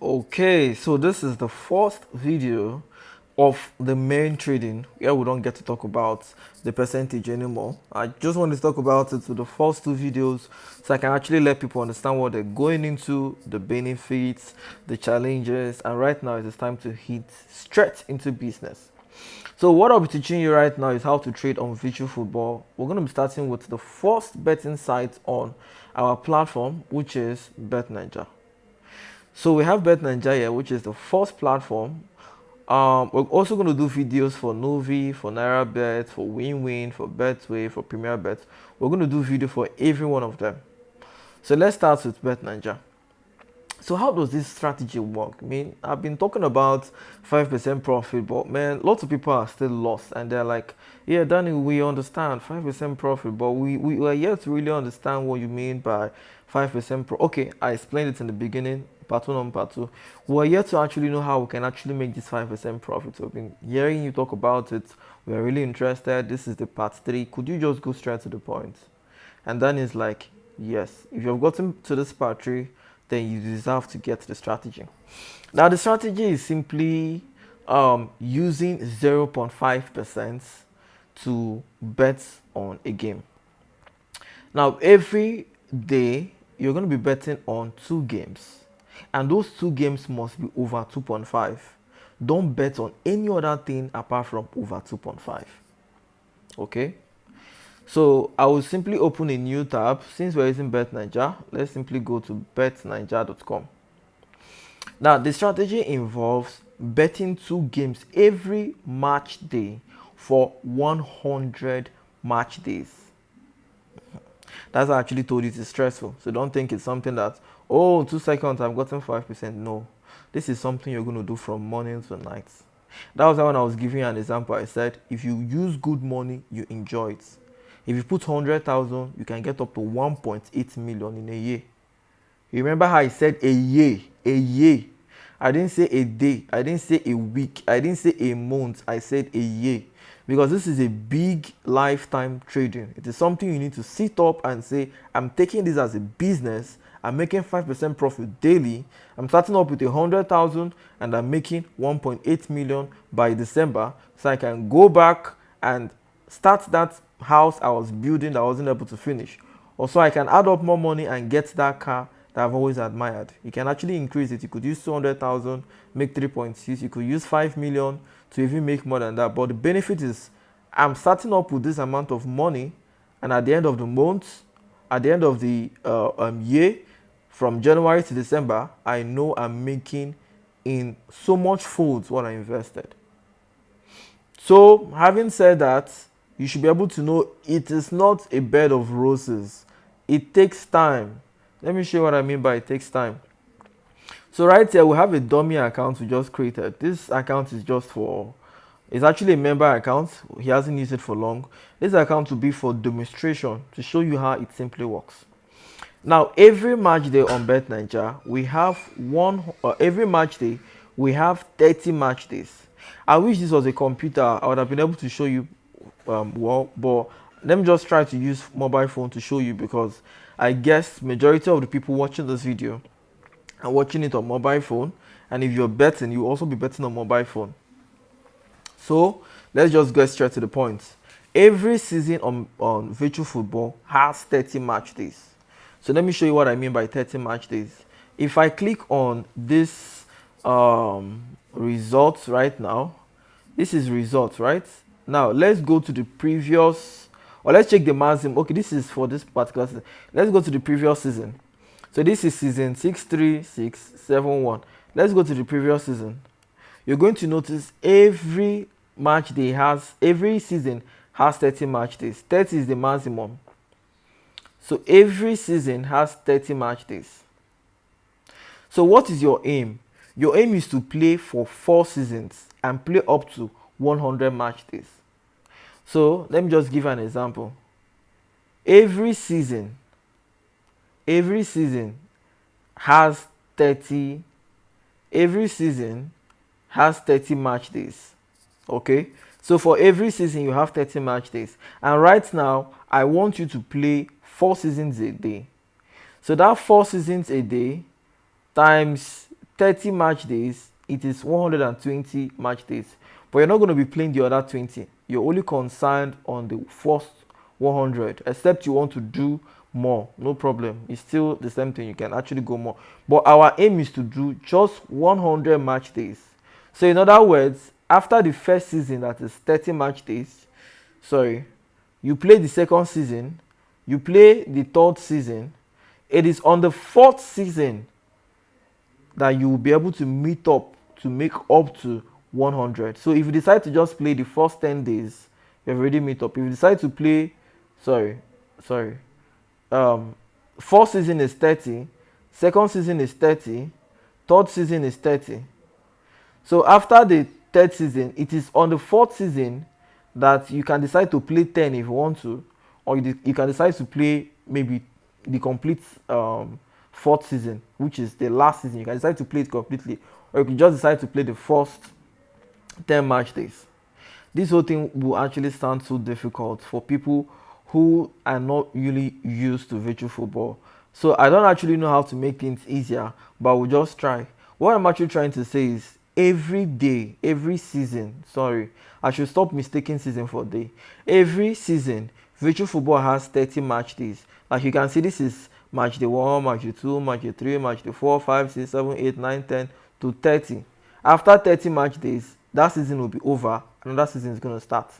Okay, so this is the first video of the main trading where we don't get to talk about the percentage anymore. I just want to talk about it to the first two videos so I can actually let people understand what they're going into, the benefits, the challenges, and right now it is time to hit straight into business. So what I'll be teaching you right now is how to trade on virtual football. We're going to be starting with the first betting site on our platform, which is BetNinja. So we have Bet Nigeria, which is the first platform. We're also going to do videos for Novi, for NairaBet, for WinWin, for Betway, for Premier Bet. We're going to do video for every one of them. So let's start with Bet Nigeria. So how does this strategy work? I mean, I've been talking about 5% profit, but man, lots of people are still lost and they're like, yeah, Danny, we understand 5% profit, but we are yet to really understand what you mean by 5% Okay, I explained it in the beginning, part one and part two. We're yet to actually know how we can actually make this 5% profit. So I've been hearing you talk about it. We are really interested. This is the part three. Could you just go straight to the point? And then it's like, yes, if you've gotten to this part three, then you deserve to get the strategy. Now, the strategy is simply using 0.5% to bet on a game. Now, every day you're going to be betting on two games, and those two games must be over 2.5. Don't bet on any other thing apart from over 2.5. Okay? So I will simply open a new tab. Since we're using BetNiger, let's simply go to betniger.com. Now the strategy involves betting two games every match day for 100 match days. That's how I actually told you it's stressful. So don't think it's something that, oh, 2 seconds, I've gotten 5%. No, this is something you're going to do from morning to night. That was when I was giving you an example. I said, if you use good money, you enjoy it. If you put 100,000, you can get up to 1.8 million in a year. You remember how I said a year, a year. I didn't say a day, I didn't say a week, I didn't say a month, I said a year. Because this is a big lifetime trading. It is something you need to sit up and say, I'm taking this as a business. I'm making 5% profit daily. I'm starting up with 100,000 and I'm making 1.8 million by December. So I can go back and start that house I was building that I wasn't able to finish. Also, I can add up more money and get that car that I've always admired. You can actually increase it. You could use 200,000, make 3.6. You could use 5 million to even make more than that. But the benefit is I'm starting up with this amount of money, and at the end of the month, at the end of the year, from January to December, I know I'm making in so much folds what I invested. So having said that, you should be able to know it is not a bed of roses. It takes time. Let me show you what I mean by it takes time. So right here we have a dummy account we just created. This account is just for, it's actually a member account. He hasn't used it for long. This account will be for demonstration to show you how it simply works. Now every match day on BetNiger we have every match day we have 30 match days. I wish this was a computer. I would have been able to show you well, but let me just try to use mobile phone to show you, because I guess majority of the people watching this video are watching it on mobile phone, and if you're betting, you will also be betting on mobile phone. So let's just get straight to the point. Every season on virtual football has 30 match days. So let me show you what I mean by 30 match days. If I click on this results right now, this is results, right? Now let's go to the previous, or let's check the maximum. Okay, this is for this particular season. Let's go to the previous season. So this is season 63671. Let's go to the previous season. You're going to notice every season has 30 match days. 30 is the maximum. So every season has 30 match days. So what is your aim? Your aim is to play for 4 seasons and play up to 100 match days. So let me just give an example. Every season has 30 match days. Okay, so for every season you have 30 match days, and right now I want you to play 4 seasons a day. So that 4 seasons a day times 30 match days, it is 120 match days. But you're not going to be playing the other 20. You're only concerned on the first 100, except you want to do more. No problem. It's still the same thing. You can actually go more. But our aim is to do just 100 match days. So, in other words, after the first season, that is 30 match days, sorry, you play the second season, you play the third season. It is on the fourth season that you will be able to meet up to make up to 100. So if you decide to just play the first 10 days, you've already meet up. If you decide to play, sorry, sorry, first season is 30, second season is 30, third season is 30. So after the third season, it is on the fourth season that you can decide to play 10 if you want to, or you can decide to play maybe the complete fourth season, which is the last season. You can decide to play it completely, or you can just decide to play the first 10 match days. This whole thing will actually sound so difficult for people who are not really used to virtual football. So I don't actually know how to make things easier, but we'll just try. What I'm actually trying to say is every day, every season, sorry, I should stop mistaking season for day. Every season, virtual football has 30 match days. Like you can see, this is match day 1, match day 2, match day 3, match day 4, 5, 6, 7, 8, 9, 10 to 30. After 30 match days, that season will be over. Another season is going to start.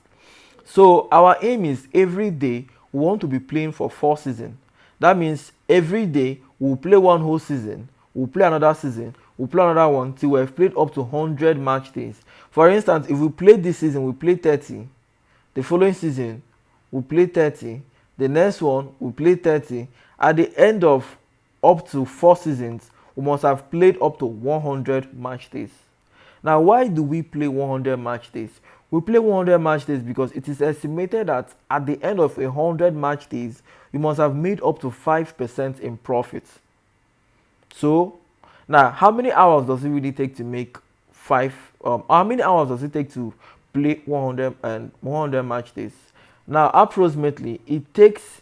So our aim is every day we want to be playing for 4 seasons. That means every day we'll play one whole season, we'll play another season, we'll play another one till we've played up to 100 match days. For instance, if we play this season, we play 30. The following season, we'll play 30. The next one, we'll play 30. At the end of up to 4 seasons, we must have played up to 100 match days. Now, why do we play 100 match days? We play 100 match days because it is estimated that at the end of 100 match days, you must have made up to 5% in profit. So, now, how many hours does it really take to make how many hours does it take to play 100 match days? Now, approximately, it takes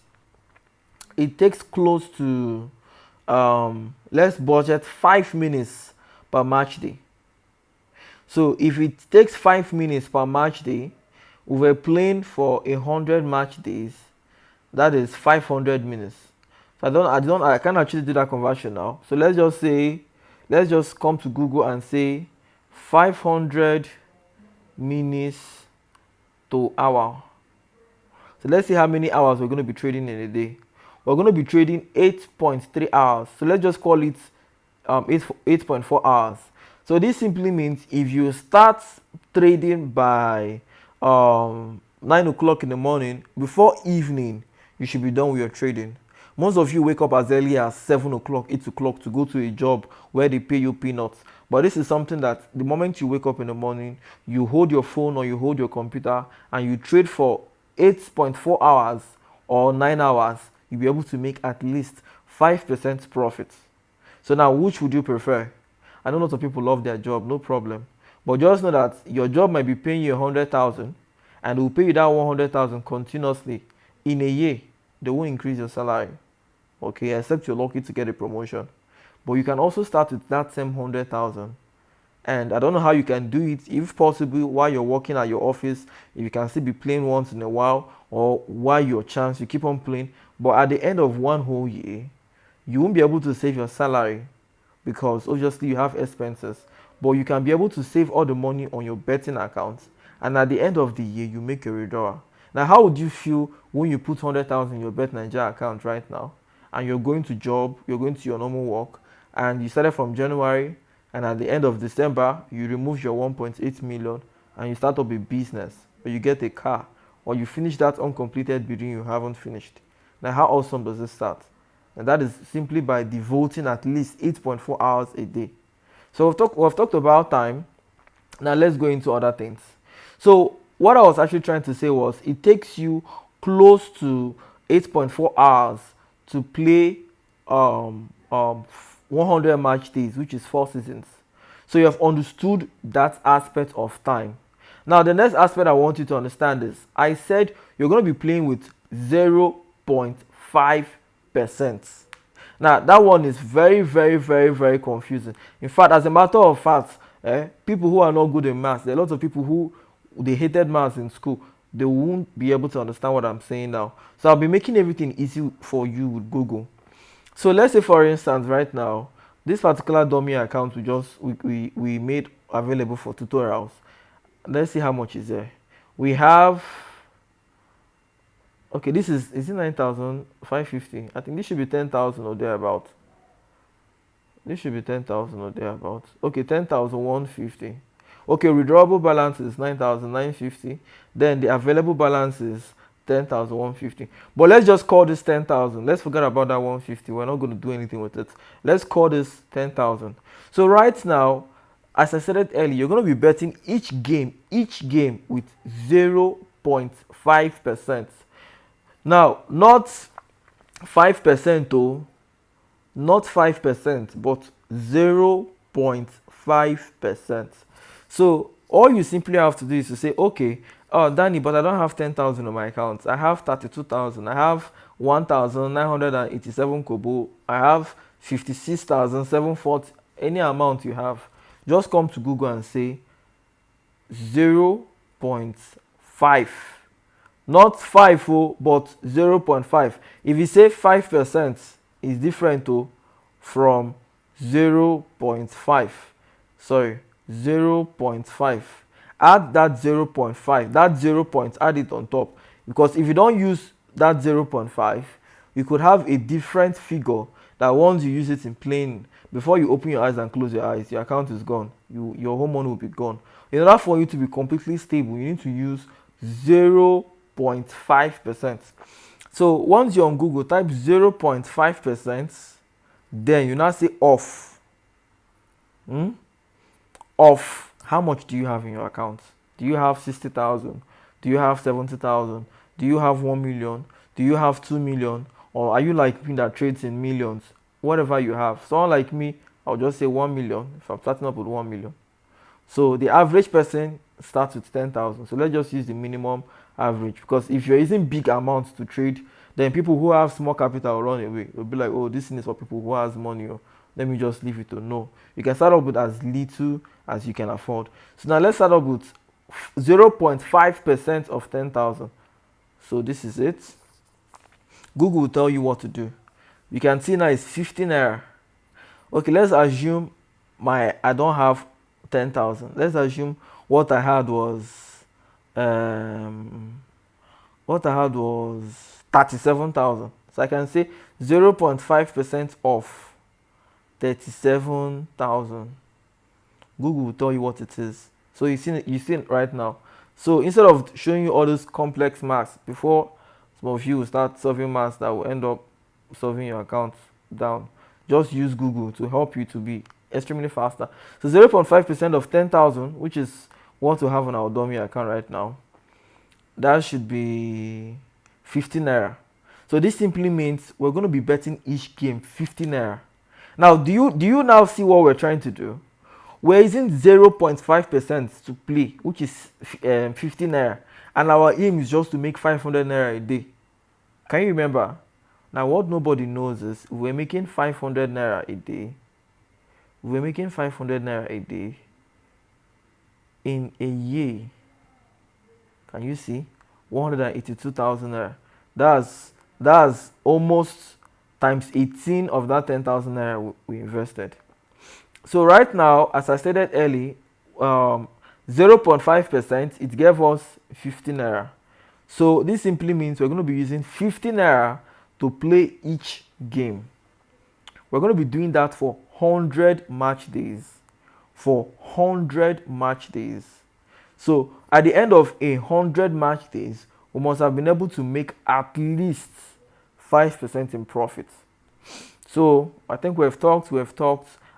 close to let's budget 5 minutes per match day. So if it takes 5 minutes per match day, we were playing for 100 match days. That is 500 minutes. So I can't actually do that conversion now. So let's just come to Google and say 500 minutes to hour. So let's see how many hours we're going to be trading in a day. We're going to be trading 8.3 hours. So let's just call it 8.4 hours. So this simply means if you start trading by 9 o'clock in the morning, before evening, you should be done with your trading. Most of you wake up as early as 7 o'clock, 8 o'clock to go to a job where they pay you peanuts. But this is something that the moment you wake up in the morning, you hold your phone or you hold your computer and you trade for 8.4 hours or 9 hours, you'll be able to make at least 5% profit. So now, which would you prefer? I know lots of people love their job, no problem. But just know that your job might be paying you 100,000 and it will pay you that 100,000 continuously. In a year, they won't increase your salary. Okay, except you're lucky to get a promotion. But you can also start with that same 100,000. And I don't know how you can do it, if possible, while you're working at your office. If you can still be playing once in a while, or while your chance, you keep on playing. But at the end of one whole year, you won't be able to save your salary because obviously you have expenses. But you can be able to save all the money on your betting account. And at the end of the year, you make a withdrawal. Now, how would you feel when you put 100,000 in your Bet Nigeria account right now, and you're going to job, you're going to your normal work, and you started from January, and at the end of December, you remove your 1.8 million, and you start up a business, or you get a car, or you finish that uncompleted building you haven't finished. Now, how awesome does this start? And that is simply by devoting at least 8.4 hours a day. So we've talked about time. Now let's go into other things. So what I was actually trying to say was it takes you close to 8.4 hours to play 100 match days, which is 4 seasons. So you have understood that aspect of time. Now the next aspect I want you to understand is I said you're going to be playing with 0.5%. Now that one is very, very, very, very confusing. In fact, as a matter of fact, people who are not good in maths, there are lots of people who they hated maths in school. They won't be able to understand what I'm saying now. So I'll be making everything easy for you with Google. So let's say, for instance, right now, this particular dummy account we made available for tutorials. Let's see how much is there. We have, okay, this is it 9,550? I think this should be 10,000 or thereabout. This should be 10,000 or thereabout. Okay, 10,150. Okay, withdrawable balance is 9,950. Then the available balance is 10,150. But let's just call this 10,000. Let's forget about that 150. We're not going to do anything with it. Let's call this 10,000. So right now, as I said it earlier, you're going to be betting each game with 0.5%. Now, not 5% though, not 5%, but 0.5%. So all you simply have to do is to say, okay, oh Danny, but I don't have 10,000 on my account. I have 32,000. I have 1,987 kobo. I have 56,740. Any amount you have, just come to Google and say 0.5. Not 5, but 0.5. If you say 5%, is different from 0.5. Sorry, 0.5. Add that 0.5. That 0 point, add it on top. Because if you don't use that 0.5, you could have a different figure that once you use it in playing, before you open your eyes and close your eyes, your account is gone. Your home money will be gone. In order for you to be completely stable, you need to use 0.5%. So once you're on Google, type 0.5%, then you now say off. Off. How much do you have in your account? Do you have 60,000? Do you have 70,000? Do you have 1 million? Do you have 2 million? Or are you like me that trades in millions? Whatever you have. Someone like me, I'll just say 1 million if I'm starting up with 1 million. So the average person starts with 10,000. So let's just use the minimum average, because if you're using big amounts to trade, then people who have small capital will run away. They'll be like, oh, this thing is for people who has money. Let me just leave it to no. You can start up with as little as you can afford. So now let's start up with 0.5% of 10,000. So this is it. Google will tell you what to do. You can see now it's 15 naira. Okay, let's assume I don't have 10,000. Let's assume what I had was 37,000. So I can say 0.5% off 37,000. Google will tell you what it is. So you see it right now. So instead of showing you all those complex maths, before some of you will start solving maths that will end up solving your account down, just use Google to help you to be extremely faster. So 0.5% of 10,000, which is what we have on our dummy account right now, that should be 15 naira. So this simply means we're going to be betting each game 15 naira. Now, do you now see what we're trying to do? We're using 0.5% to play, which is 15 naira, and our aim is just to make 500 naira a day. Can you remember? Now, what nobody knows is we're making 500 naira a day. We're making 500 naira a day in a year. Can you see? 182,000 naira. That's almost times 18 of that 10,000 naira we invested. So right now, as I stated early, 0.5%, it gave us 15 naira. So this simply means we're going to be using 15 naira to play each game. We're going to be doing that for 100 match days. For 100 match days. So at the end of 100 match days, we must have been able to make at least 5% in profit. So I think we have talked.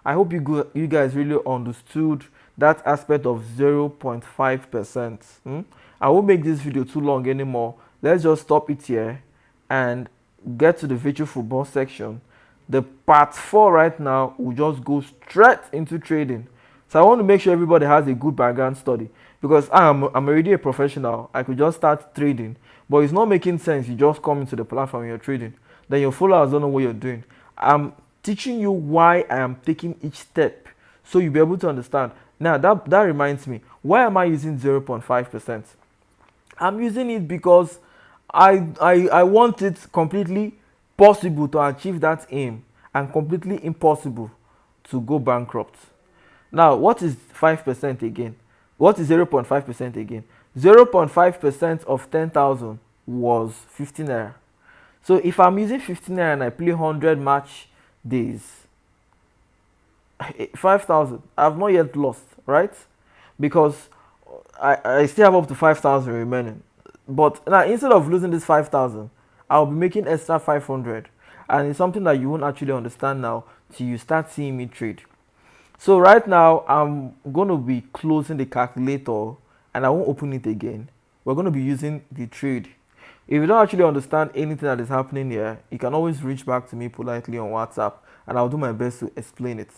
I hope you guys really understood that aspect of 0.5%. I won't make this video too long anymore. Let's just stop it here and get to the virtual football section. The part 4 right now will just go straight into trading. So I want to make sure everybody has a good background study, because I'm already a professional. I could just start trading, but it's not making sense. You just come into the platform, you're trading, then your followers don't know what you're doing. I'm teaching you why I am taking each step so you'll be able to understand. Now that reminds me, why am I using 0.5%? I'm using it because I want it completely possible to achieve that aim and completely impossible to go bankrupt. Now, what is 5% again? What is 0.5% again? 0.5% of 10,000 was 15 naira. So if I'm using 15 naira and I play 100 match days, 5,000, I've not yet lost, right? Because I still have up to 5,000 remaining. But now instead of losing this 5,000, I'll be making extra 500. And it's something that you won't actually understand now till you start seeing me trade. So right now I'm going to be closing the calculator and I won't open it again. We're going to be using the trade. If you don't actually understand anything that is happening here, you can always reach back to me politely on WhatsApp and I'll do my best to explain it.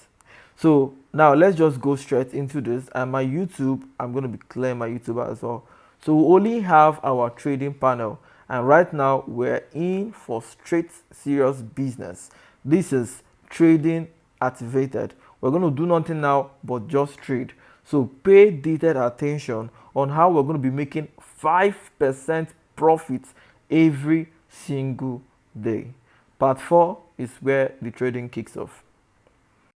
So now let's just go straight into this. And my YouTube, I'm going to be clearing my YouTube as well. So we only have our trading panel, and right now we're in for straight serious business. This is trading activated. We're going to do nothing now but just trade. So pay detailed attention on how we're going to be making 5% profits every single day. Part 4 is where the trading kicks off.